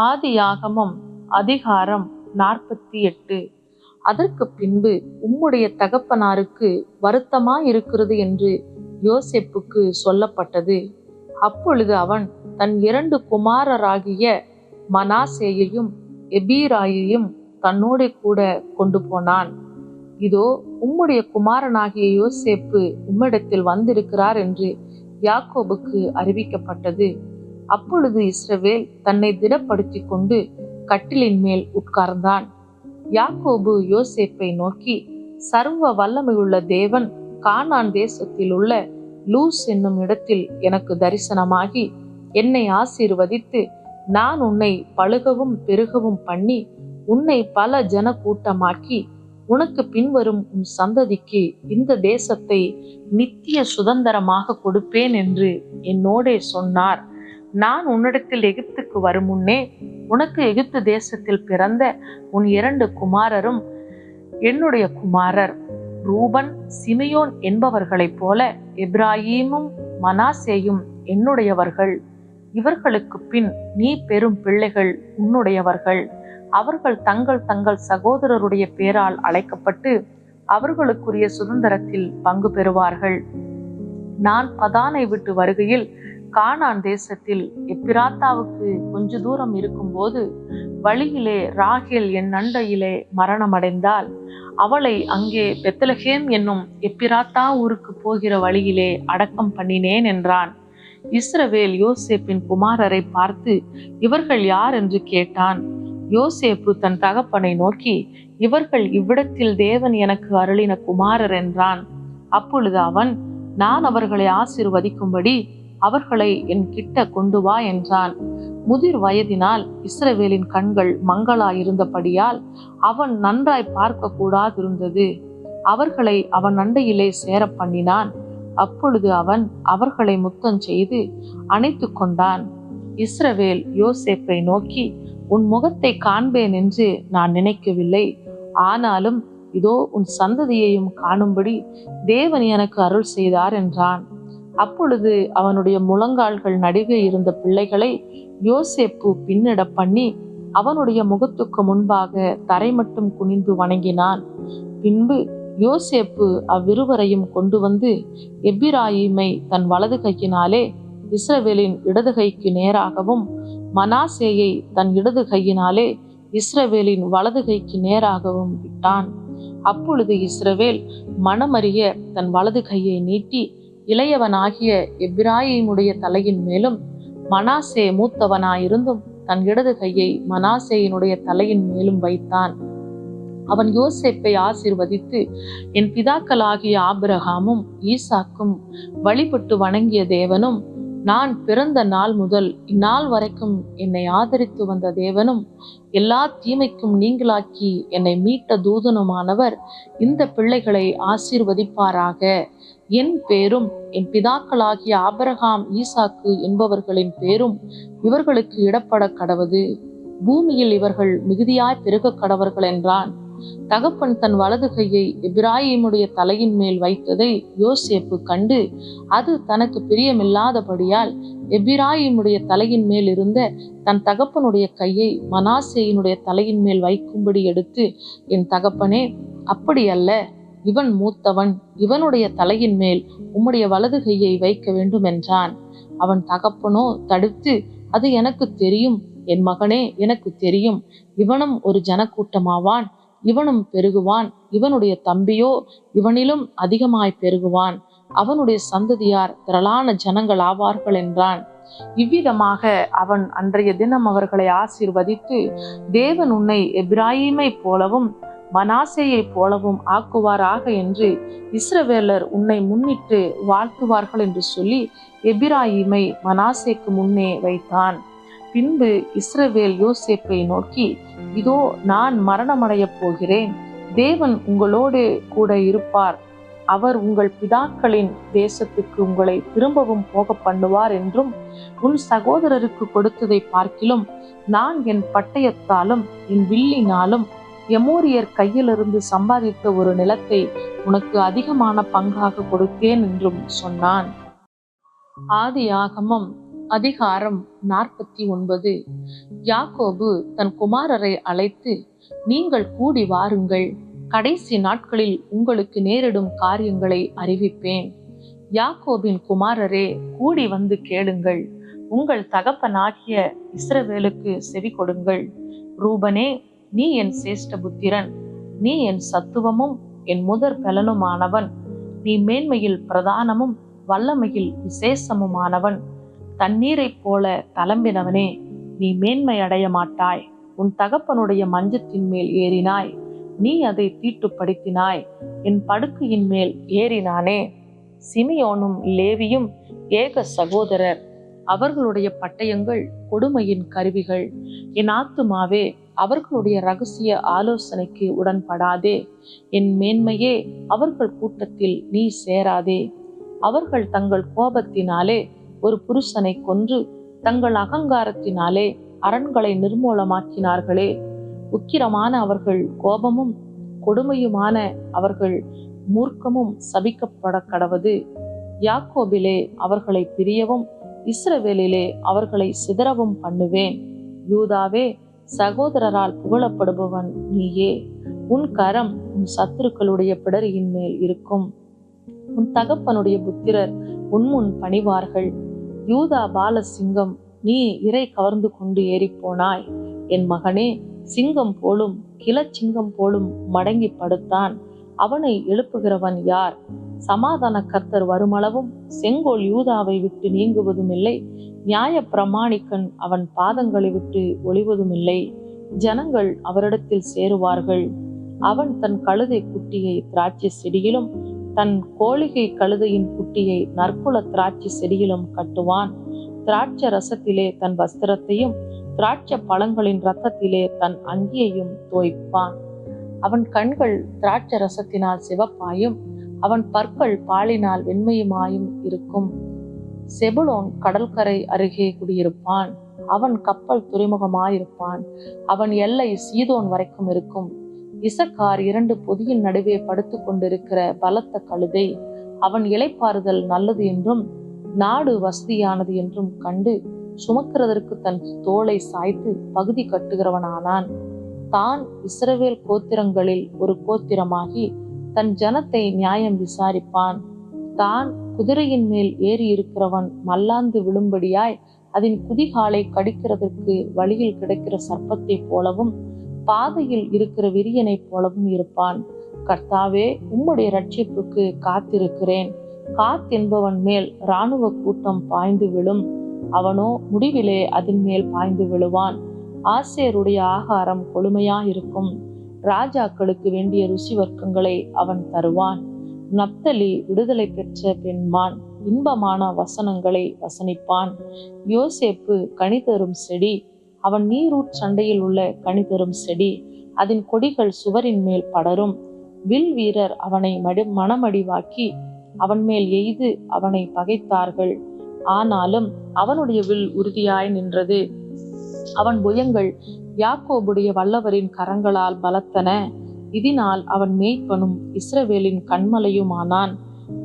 ஆதியாகமம் அதிகாரம் 48. அதற்கு பின்பு உம்முடைய தகப்பனாருக்கு வருத்தமாயிருக்கிறது என்று யோசேப்புக்கு சொல்லப்பட்டது. அப்பொழுது அவன் தன் 2 குமாரராகிய மனாசேயையும் எபிராயையும் தன்னோடு கூட கொண்டு போனான். இதோ உம்முடைய குமாரனாகிய யோசேப்பு உம்மிடத்தில் வந்திருக்கிறார் என்று யாக்கோபுக்கு அறிவிக்கப்பட்டது. அப்பொழுது இஸ்ரவேல் தன்னை திடப்படுத்தி கொண்டு கட்டிலின் மேல் உட்கார்ந்தான். யாக்கோபு யோசேப்பை நோக்கி, சர்வ வல்லமையுள்ள தேவன் கானான் தேசத்தில் உள்ள லூஸ் என்னும் இடத்தில் எனக்கு தரிசனமாகி என்னை ஆசீர்வதித்து, நான் உன்னை பழுகவும் பெருகவும் பண்ணி உன்னை பல ஜன கூட்டமாக்கி உனக்கு பின்வரும் உன் சந்ததிக்கு இந்த தேசத்தை நித்திய சுதந்திரமாக கொடுப்பேன் என்று என்னோடே சொன்னார். நான் உன்னிடத்தில் எகிப்துக்கு வரும் முன்னே உனக்கு எகிப்து தேசத்தில் பிறந்த உன் 2 குமாரரும் என்னுடைய குமாரர். ரூபன் சிமியோன் என்பவர்களைப் போல எப்ராயீமும் மனாசேயும் என்னுடையவர்கள். இவர்களுக்கு பின் நீ பெரும் பிள்ளைகள் உன்னுடையவர்கள். அவர்கள் தங்கள் தங்கள் சகோதரருடைய பேரால் அழைக்கப்பட்டு அவர்களுக்குரிய சுதந்திரத்தில் பங்கு பெறுவார்கள். நான் பதானை விட்டு வருகையில் கானான் தேசத்தில் எப்பிராத்தாவுக்கு கொஞ்ச தூரம் இருக்கும்போது வழியிலே ராகேல் என் அண்டையிலே மரணமடைந்தால் அவளை அங்கே பெத்லகேம் என்னும் எப்பிராத்தா ஊருக்கு போகிற வழியிலே அடக்கம் பண்ணினேன் என்றான். இஸ்ரவேல் யோசேப்பின் குமாரரை பார்த்து, இவர்கள் யார் என்று கேட்டான். யோசேப்பு தன் தகப்பனை நோக்கி, இவர்கள் இவ்விடத்தில் தேவன் எனக்கு அருளின குமாரர் என்றான். அப்பொழுது அவன், நான் அவர்களை ஆசீர்வதிக்கும்படி அவர்களை என் கிட்ட கொண்டு வா என்றான். முதிர் வயதினால் இஸ்ரவேலின் கண்கள் மங்களாயிருந்தபடியால் அவன் நன்றாய் பார்க்க கூடாதிருந்தது. அவர்களை அவன் அண்டையிலே சேர பண்ணினான். அப்பொழுது அவன் அவர்களை முத்தம் செய்து அணைத்து கொண்டான். இஸ்ரவேல் யோசேப்பை நோக்கி, உன் முகத்தை காண்பேன் என்று நான் நினைக்கவில்லை. ஆனாலும் இதோ உன் சந்ததியையும் காணும்படி தேவன் எனக்கு அருள் செய்தார் என்றான். அப்பொழுது அவனுடைய முழங்கால்கள் நடுவே இருந்த பிள்ளைகளை யோசேப்பு பின்னிட பண்ணி அவனுடைய முகத்துக்கு முன்பாக தரை மட்டும் குனிந்து வணங்கினான். பின்பு யோசேப்பு அவ்விருவரையும் கொண்டு வந்து எப்பிராயீமை தன் வலது கையினாலே இஸ்ரவேலின் இடது கைக்கு நேராகவும் மனாசேயை தன் இடது கையினாலே இஸ்ரவேலின் வலது கைக்கு நேராகவும் விட்டான். அப்பொழுது இஸ்ரவேல் மனமறிய தன் வலது கையை நீட்டி இளையவனாகிய எப்பிராயீமுடைய தலையின் மேலும் மனாசே மூத்தவனாயிருந்தும் தன் இடது கையை மனாசேயினுடைய தலையின் மேலும் வைத்தான். அவன் யோசேப்பை ஆசீர்வதித்து, என் பிதாக்களாகிய ஆபிரகாமும் ஈசாக்கும் வழிபட்டு வணங்கிய தேவனும், நான் பிறந்த நாள் முதல் இந்நாள் வரைக்கும் என்னை ஆதரித்து வந்த தேவனும், எல்லா தீமைக்கும் நீங்களாக்கி என்னை மீட்ட தூதனுமானவர் இந்த பிள்ளைகளை ஆசீர்வதிப்பாராக. என் பேரும் என் பிதாக்களாகிய ஆபிரகாம் ஈசாக்கு என்பவர்களின் பேரும் இவர்களுக்கு இடப்பட கடவது. பூமியில் இவர்கள் மிகுதியாய் பெருக கடவர்கள் என்றான். தகப்பன் தன் வலது கையை எப்பிராயீமுடைய தலையின் மேல் வைத்ததை யோசேப்பு கண்டு அது தனக்கு பிரியமில்லாதபடியால் எப்பிராயீமுடைய தலையின் மேல் இருந்த தன் தகப்பனுடைய கையை மனாசேயினுடைய தலையின் மேல் வைக்கும்படி எடுத்து, என் தகப்பனே, அப்படி அல்ல, இவன் மூத்தவன், இவனுடைய தலையின் மேல் உம்முடைய வலது கையை வைக்க வேண்டும் என்றான். அவன் தகப்பனோ தடுத்து, அது எனக்கு தெரியும் என் மகனே, எனக்கு தெரியும். இவனும் ஒரு ஜனக்கூட்டமாவான், இவனும் பெருகுவான். இவனுடைய தம்பியோ இவனிலும் அதிகமாய் பெருகுவான். அவனுடைய சந்ததியார் திரளான ஜனங்கள் ஆவார்கள் என்றான். இவ்விதமாக அவன் அன்றைய தினம் அவர்களை ஆசீர்வதித்து, தேவன் உன்னை எப்பிராயீமை போலவும் மனாசேயை போலவும் ஆக்குவாராக என்று இஸ்ரவேலர் உன்னை முன்னிட்டு வாழ்த்துவார்கள் என்று சொல்லி எப்பிராயீமை மனாசேக்கு முன்னே வைத்தான். பின்பு இஸ்ரவேல் யோசேப்பை நோக்கி, இதோ நான் மரணமடையப் போகிறேன். தேவன் உங்களோடு கூட இருப்பார். அவர் உங்கள் பிதாக்களின் தேசத்துக்கு உங்களை திரும்பவும் போக பண்ணுவார் என்றும், உன் சகோதரருக்கு கொடுத்ததை பார்க்கிலும் நான் என் பட்டயத்தாலும் என் வில்லினாலும் எமோரியர் கையிலிருந்து சம்பாதித்த ஒரு நிலத்தை உனக்கு அதிகமான பங்காக கொடுத்தேன் என்றும் சொன்னான். ஆதியாகமம் அதிகாரம் 49. யாக்கோபு தன் குமாரரை அழைத்து, நீங்கள் கூடி வாருங்கள், கடைசி நாட்களில் உங்களுக்கு நேரிடும் காரியங்களை அறிவிப்பேன். யாக்கோபின் குமாரரே, கூடி வந்து கேளுங்கள், உங்கள் தகப்பனாகிய இஸ்ரவேலுக்கு செவி கொடுங்கள். ரூபனே, நீ என் சேஷ்ட புத்திரன், நீ என் சத்துவமும் என் முதற் பலனுமானவன். நீ மேன்மையில் பிரதானமும் வல்லமையில் விசேஷமுமானவன். தண்ணீரைப் போல தளம்பினவனே, நீ மேன்மை அடைய மாட்டாய். உன் தகப்பனுடைய மஞ்சத்தின் மேல் ஏறினாய், நீ அதை தீட்டுப்படுத்தினாய். என் படுக்கையின் மேல் ஏறினானே. சிமியோனும் லேவியும் ஏக சகோதரர், அவர்களுடைய பட்டயங்கள் கொடுமையின் கருவிகள். என் ஆத்துமாவே, அவர்களுடைய இரகசிய ஆலோசனைக்கு உடன்படாதே. என் மேன்மையே, அவர்கள் கூட்டத்தில் நீ சேராதே. அவர்கள் தங்கள் கோபத்தினாலே ஒரு புருஷனை கொன்று தங்கள் அகங்காரத்தினாலே அரண்களை நிர்மூலமாக்கினார்களே. உக்கிரமான அவர்கள் கோபமும் கொடுமையுமான அவர்கள் மூர்க்கமும் சபிக்கப்பட கடவது. யாக்கோபிலே அவர்களை பிரியவும் இஸ்ரவேலிலே அவர்களை சிதறவும் பண்ணுவேன். யூதாவே, சகோதரரால் புகழப்படுபவன் நீயே. உன் கரம் உன் சத்துருக்களுடைய பிடரியின் மேல் இருக்கும். உன் தகப்பனுடைய புத்திரர் உன்முன் பணிவார்கள். யூதா பால சிங்கம், நீ இரை கவர்ந்து கொண்டு ஏறிப்போனாய். என் மகனே, சிங்கம் போலும் கிளச்சிங்கம் போலும் மடங்கி படுத்தான். அவனை எழுப்புகிறவன் யார்? சமாதான கர்த்தர் வருமளவும் செங்கோல் யூதாவை விட்டு நீங்குவதும் இல்லை. நியாய பிரமாணிக்கன் அவன் பாதங்களை விட்டு ஒளிவதுமில்லை. ஜனங்கள் அவரிடத்தில் சேருவார்கள். அவன் தன் கழுதை குட்டியை திராட்சை செடியிலும் தன் கோழிகை கழுதையின் குட்டியை நற்குல திராட்சை செடியிலும் கட்டுவான். திராட்சை ரசத்திலே தன் வஸ்திரத்தையும் திராட்சை பழங்களின் இரத்தத்திலே தன் அங்கியையும் தோய்ப்பான். அவன் கண்கள் திராட்சை ரசத்தினால் சிவப்பாயும் அவன் பற்கள் பாலினால் வெண்மையுமாயும் இருக்கும். செபுலோன் கடற்கரை அருகே குடியிருப்பான். அவன் கப்பல் துறைமுகமாயிருப்பான். அவன் எல்லை சீதோன் வரைக்கும் இருக்கும். இசக்கார் 2 பொதியின் நடுவே படுத்து கொண்டிருக்கிற பலத்த கழுதை. அவன் இளைப்பாறுதல் நல்லது என்றும் நாடு வசதியானது என்றும் கண்டு சுமக்கிறதற்கு தன் தோளை சாய்த்து பகுதி கட்டுகிறவனானான். தான் இஸ்ரவேல் கோத்திரங்களில் ஒரு கோத்திரமாகி தன் ஜனத்தை நியாயம் விசாரிப்பான். தான் குதிரையின் மேல் ஏறி இருக்கிறவன் மல்லாந்து விழும்படியாய் அதன் குதிகாலை கடிக்கிறதற்கு வழியில் கிடைக்கிற சர்ப்பத்தை போலவும் பாதையில் இருக்கிற விரியனைப் போலவும் இருப்பான். கர்த்தாவே, உம்முடைய இரட்சிப்புக்கு காத்திருக்கிறேன். காத்தென்பவன் மேல் இராணுவ கூட்டம் பாய்ந்து விழும். அவனோ முடிவிலே அதன் மேல் பாய்ந்து விழுவான். ஆசேருடைய ஆகாரம் கொழுமையாயிருக்கும். ராஜாக்களுக்கு வேண்டிய ருசி வர்க்கங்களை அவன் தருவான். நப்தலி விடுதலை பெற்ற பெண்மான் இன்பமான வசனங்களை வசனிப்பான். யோசேப்பு கனி தரும் செடி. அவன் நீரூற் சண்டையில் உள்ள கனி தரும் செடி. அதன் கொடிகள் சுவரின் மேல் படரும். வில் வீரர் அவனை மனமடிவாக்கி அவன் மேல் எய்து அவனை பகைத்தார்கள். ஆனாலும் அவனுடைய வில் உறுதியாய் நின்றது. அவன் புயங்கள் யாக்கோபுடைய வல்லவரின் கரங்களால் பலத்தன. இதனால் அவன் மேய்ப்பனும் இஸ்ரவேலின் கண்மலையுமானான்.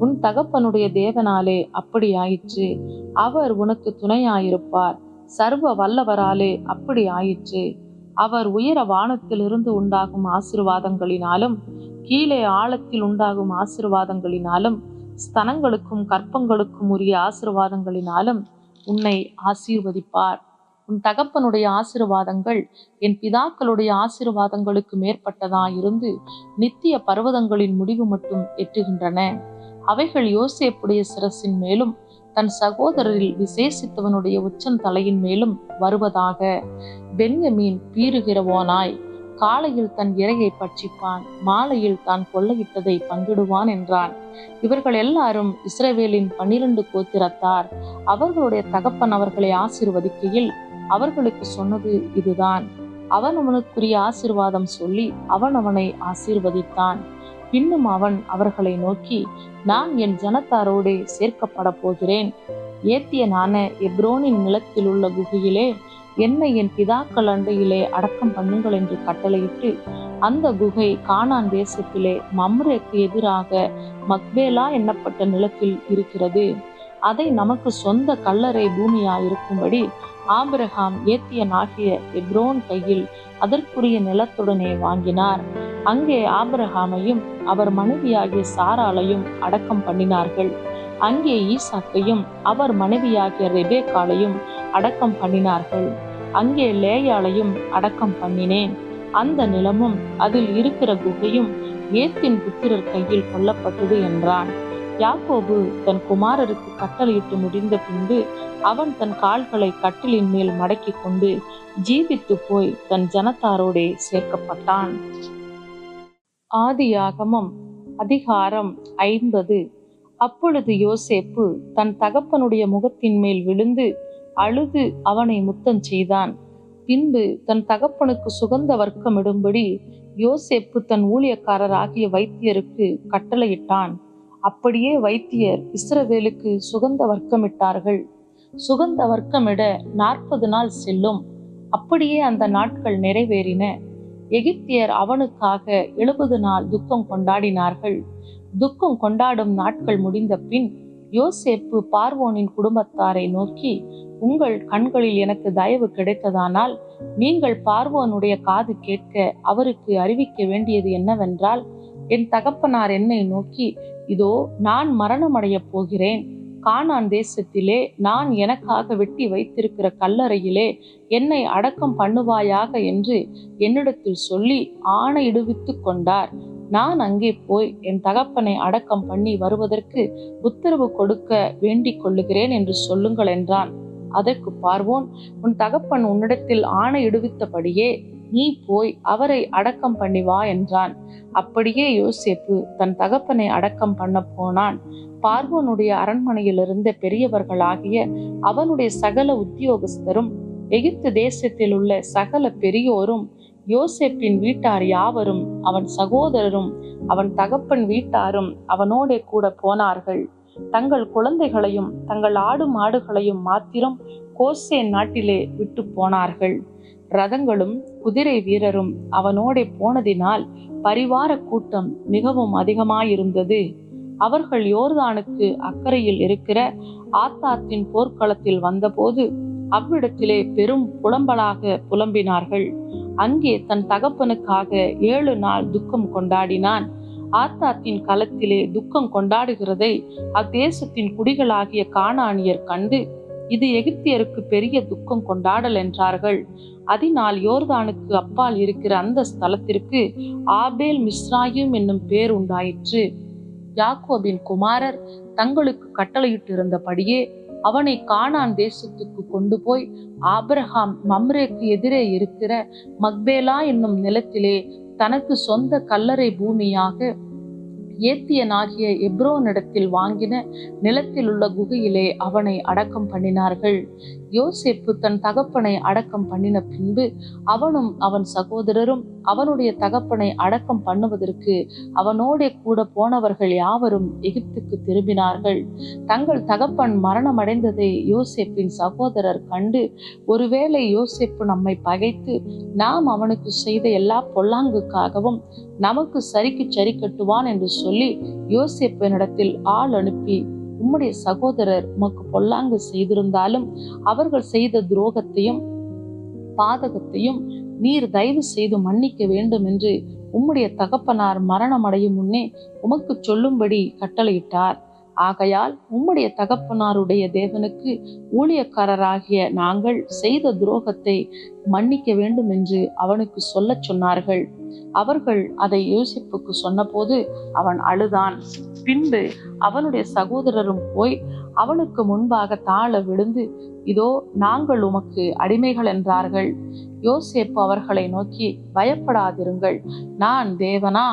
உன் தகப்பனுடைய தேவனாலே அப்படி ஆயிற்று. அவர் உனக்கு துணையாயிருப்பார். சர்வ வல்லவராலே அப்படி ஆயிற்று. அவர் உயர வானத்திலிருந்து உண்டாகும் ஆசீர்வாதங்களினாலும் கீழே ஆழத்தில் உண்டாகும் ஆசீர்வாதங்களினாலும் ஸ்தனங்களுக்கும் கற்பங்களுக்கும் உரிய ஆசீர்வாதங்களினாலும் உன்னை ஆசீர்வதிப்பார். உன் தகப்பனுடைய ஆசீர்வாதங்கள் என் பிதாக்களுடைய ஆசீர்வாதங்களுக்கு மேற்பட்டதாயிருந்து நித்திய பர்வதங்களின் முடிவு மட்டும் எட்டுகின்றன. அவைகள் யோசேப்புடைய சிரசின் மேலும் தன் சகோதரரில் விசேஷித்தவனுடைய உச்சந்தலையின் மேலும் வருவதாக. பென்யமீன் பீறுகிறவோனாய் காலையில் தன் இரையை பட்சிப்பான், மாலையில் தான் கொள்ளையிட்டதை பங்கிடுவான் என்றான். இவர்கள் எல்லாரும் இஸ்ரவேலின் 12 கோத்திரத்தார். அவர்களுடைய தகப்பன் அவர்களை ஆசீர்வதிக்கையில் அவர்களுக்கு சொன்னது இதுதான். அவன் அவனுக்குரிய ஆசீர்வாதம் சொல்லி அவன் அவனை ஆசீர்வதித்தான். பின்னும் அவன் அவர்களை நோக்கி, நான் என் ஜனத்தாரோடு சேர்க்கப்பட போகிறேன். ஏத்தியனான எப்ரோனின் நிலத்தில் உள்ள குகையிலே என்னை என் பிதாக்கள் அண்டையிலே அடக்கம் பண்ணுங்கள் என்று கட்டளையிட்டு, அந்த குகை கானான் தேசத்திலே மம்ரேக்கு எதிராக மக்பேலா என்னப்பட்ட நிலத்தில் இருக்கிறது. அதை நமக்கு சொந்த கல்லறை பூமியாயிருக்கும்படி ஆபிரகாம் ஏத்தியனாகிய எப்ரோன் கையில் அதற்குரிய நிலத்துடனே வாங்கினார். அங்கே ஆபிரகாமையும் அவர் மனைவியாகிய சாராளையும் அடக்கம் பண்ணினார்கள். அங்கே ஈசாக்கையும் அவர் மனைவியாகிய ரெபேக்காளையும் அடக்கம் பண்ணினார்கள். அங்கே லேயாளையும் அடக்கம் பண்ணினேன். அந்த நிலமும் அதில் இருக்கிற குகையும் ஏத்தின் புத்திரர் கையில் கொல்லப்பட்டது என்றான். யாக்கோபு தன் குமாரருக்கு கட்டளையிட்டு முடிந்த பின்பு அவன் தன் கால்களை கட்டிலின் மேல் மடக்கி கொண்டு ஜீவித்து போய் தன் ஜனத்தாரோடே சேர்க்கப்பட்டான். ஆதியாகமம் அதிகாரம் 50. அப்பொழுது யோசேப்பு தன் தகப்பனுடைய முகத்தின் மேல் விழுந்து அழுது அவனை முத்தம் செய்தான். பின்பு தன் தகப்பனுக்கு சுகந்த வர்க்கமிடும்படி யோசேப்பு தன் ஊழியக்காரராகிய வைத்தியருக்கு கட்டளையிட்டான். அப்படியே வைத்தியர் இஸ்ரவேலுக்கு சுகந்த வர்க்கமிட்டார்கள். சுகந்த வர்க்கமிட 40 நாள் செல்லும். அப்படியே அந்த நாட்கள் நிறைவேறின. எகிப்தியர் அவனுக்காக 70 நாள் துக்கம் கொண்டாடினார்கள். துக்கம் கொண்டாடும் நாட்கள் முடிந்த பின் யோசேப்பு பார்வோனின் குடும்பத்தாரை நோக்கி, உங்கள் கண்களில் எனக்கு தயவு கிடைத்ததானால் நீங்கள் பார்வோனுடைய காது கேட்க அவருக்கு அறிவிக்க வேண்டியது என்னவென்றால், என் தகப்பனார் என்னை நோக்கி, இதோ நான் மரணமடைய போகிறேன். கானான் தேசத்திலே நான் எனக்காக வெட்டி வைத்திருக்கிற கல்லறையிலே என்னை அடக்கம் பண்ணுவாயாக என்று என்னிடத்தில் சொல்லி ஆணையிடுவித்து கொண்டார். நான் அங்கே போய் என் தகப்பனை அடக்கம் பண்ணி வருவதற்கு உத்தரவு கொடுக்க வேண்டிக் கொள்ளுகிறேன் என்று சொல்லுங்கள் என்றான். அதற்கு பார்வோன், உன் தகப்பன் உன்னிடத்தில் ஆணையிடுவித்தபடியே நீ போய் அவரை அடக்கம் பண்ணி வா என்றான். அப்படியே யோசேப்பு தன் தகப்பனை அடக்கம் பண்ண போனான். பார்வோனுடைய அரண்மனையில் இருந்த பெரியவர்களாகிய அவனுடைய சகல உத்தியோகஸ்தரும் எகிப்து தேசத்தில் உள்ள சகல பெரியோரும் யோசேப்பின் வீட்டார் யாவரும் அவன் சகோதரரும் அவன் தகப்பன் வீட்டாரும் அவனோடே கூட போனார்கள். தங்கள் குழந்தைகளையும் தங்கள் ஆடு மாடுகளையும் மாத்திரம் கோசேன் நாட்டிலே விட்டு போனார்கள். ரதங்களும் குதிரை வீரரும் அவனோடே போனதினால் பரிவார கூட்டம் மிகவும் அதிகமாயிருந்தது. அவர்கள் யோர்தானுக்கு அக்கறையில் இருக்கிற ஆத்தாத்தின் போர்க்களத்தில் வந்தபோது அவ்விடத்திலே பெரும் புலம்பலாக புலம்பினார்கள். அங்கே தன் தகப்பனுக்காக 7 நாள் துக்கம் கொண்டாடினான். ஆத்தாத்தின் களத்திலே துக்கம் கொண்டாடுகிறதை அத்தேசத்தின் குடிகளாகிய கானானியர் கண்டு, இது எகிப்தியருக்கு பெரிய துக்கம் கொண்டாடல் என்றார்கள். அதனால் யோர்தானுக்கு அப்பால் இருக்கிற அந்த ஸ்தலத்திற்கு ஆபேல் மிஸ்ராயிம் என்னும் பேர் உண்டாயிற்று. யாக்கோபின் குமாரர் தங்களுக்கு கட்டளையிட்டிருந்தபடியே அவனை கானான் தேசத்துக்கு கொண்டு போய் ஆபிரகாம் மம்ரேக்கு எதிரே இருக்கிற மக்பேலா என்னும் நிலத்திலே தனக்கு சொந்த கல்லறை பூமியாக ஏத்தியனாகிய எப்ரோனிடத்தில் வாங்கின நிலத்தில் உள்ள குகையிலே அவனை அடக்கம் பண்ணினார்கள். யோசேப்பு தன் தகப்பனை அடக்கம் பண்ணின பின்பு அவனும் அவன் சகோதரரும் அவனுடைய தகப்பனை அடக்கம் பண்ணுவதற்கு அவனோடே கூட போனவர்கள் யாவரும் எகிப்துக்கு திரும்பினார்கள். தங்கள் தகப்பன் மரணமடைந்ததை யோசேப்பின் சகோதரர் கண்டு, ஒருவேளை யோசேப்பு நம்மை பகைத்து நாம் அவனுக்கு செய்த எல்லா பொல்லாங்குக்காகவும் நமக்கு சரிக்கு சரி கட்டுவான் என்று சொல்லி யோசேப்பினிடத்தில் ஆள் அனுப்பி, உம்முடைய சகோதரர் உமக்கு பொல்லாங்கு செய்திருந்தாலும் அவர்கள் செய்த துரோகத்தையும் பாதகத்தையும் நீர் தயவு செய்து மன்னிக்க வேண்டும் என்று உம்முடைய தகப்பனார் மரணமடையும் முன்னே உமக்கு சொல்லும்படி கட்டளையிட்டார். ஆகையால் உம்முடைய தகப்பனாருடைய தேவனுக்கு ஊழியக்காரராகிய நாங்கள் செய்த துரோகத்தை மன்னிக்க வேண்டும் என்று அவனுக்கு சொல்ல சொன்னார்கள். அவர்கள் அதை யோசேப்புக்கு சொன்னபோது அவன் அழுதான். பின்பு அவனுடைய சகோதரரும் போய் அவனுக்கு முன்பாக தாழ விழுந்து, இதோ நாங்கள் உமக்கு அடிமைகள் என்றார்கள். யோசேப்பு அவர்களை நோக்கி, பயப்படாதிருங்கள், நான் தேவனா?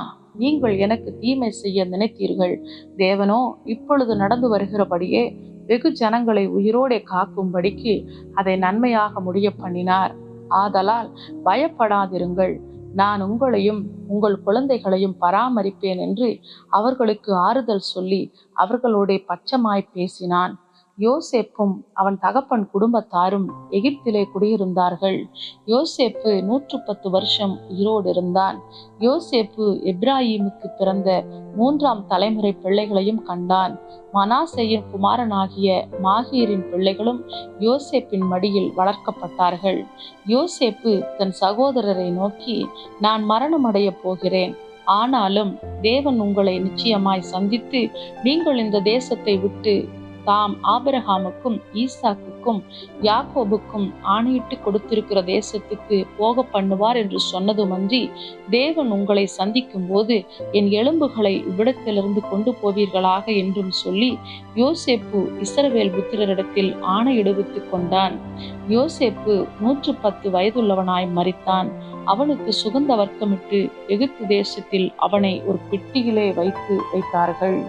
நீங்கள் எனக்கு தீமை செய்ய நினைத்தீர்கள். தேவனோ இப்பொழுது நடந்து வருகிறபடியே வெகு ஜனங்களை உயிரோடே காக்கும்படிக்கு அதை நன்மையாக முடிய பண்ணினார். ஆதலால் பயப்படாதிருங்கள், நான் உங்களையும் உங்கள் குழந்தைகளையும் பராமரிப்பேன் என்று அவர்களுக்கு ஆறுதல் சொல்லி அவர்களோட பட்சமாய் பேசினான். யோசேப்பும் அவன் தகப்பன் குடும்பத்தாரும் எகிப்திலே குடியிருந்தார்கள். யோசேப்பு 110 வருஷம் உயிரோடு இருந்தான். யோசேப்பு எப்ராஹீமுக்கு பிறந்த 3ஆம் தலைமுறை பிள்ளைகளையும் கண்டான். மனாசேயின் குமாரனாகிய மாகீரின் பிள்ளைகளும் யோசேப்பின் மடியில் வளர்க்கப்பட்டார்கள். யோசேப்பு தன் சகோதரரை நோக்கி, நான் மரணமடைய போகிறேன். ஆனாலும் தேவன் உங்களை நிச்சயமாய் சந்தித்து நீங்கள் இந்த தேசத்தை விட்டு தாம் ஆபிரகாமுக்கும் ஈசாக்குக்கும் யாக்கோபுக்கும் ஆணையிட்டு கொடுத்திருக்கிற தேசத்துக்கு போக பண்ணுவார் என்று சொன்னதுமன்றி, தேவன் உங்களை சந்திக்கும் போது என் எலும்புகளை இவ்விடத்திலிருந்து கொண்டு போவீர்களாக என்றும் சொல்லி யோசேப்பு இஸ்ரவேல் புத்திரரிடத்தில் ஆணையிடுவித்துக் கொண்டான். யோசேப்பு 110 வயதுள்ளவனாய் மரித்தான். அவனுக்கு சுகந்த வர்க்கமிட்டு எகிப்து தேசத்தில் அவனை ஒரு பெட்டியிலே வைத்தார்கள்.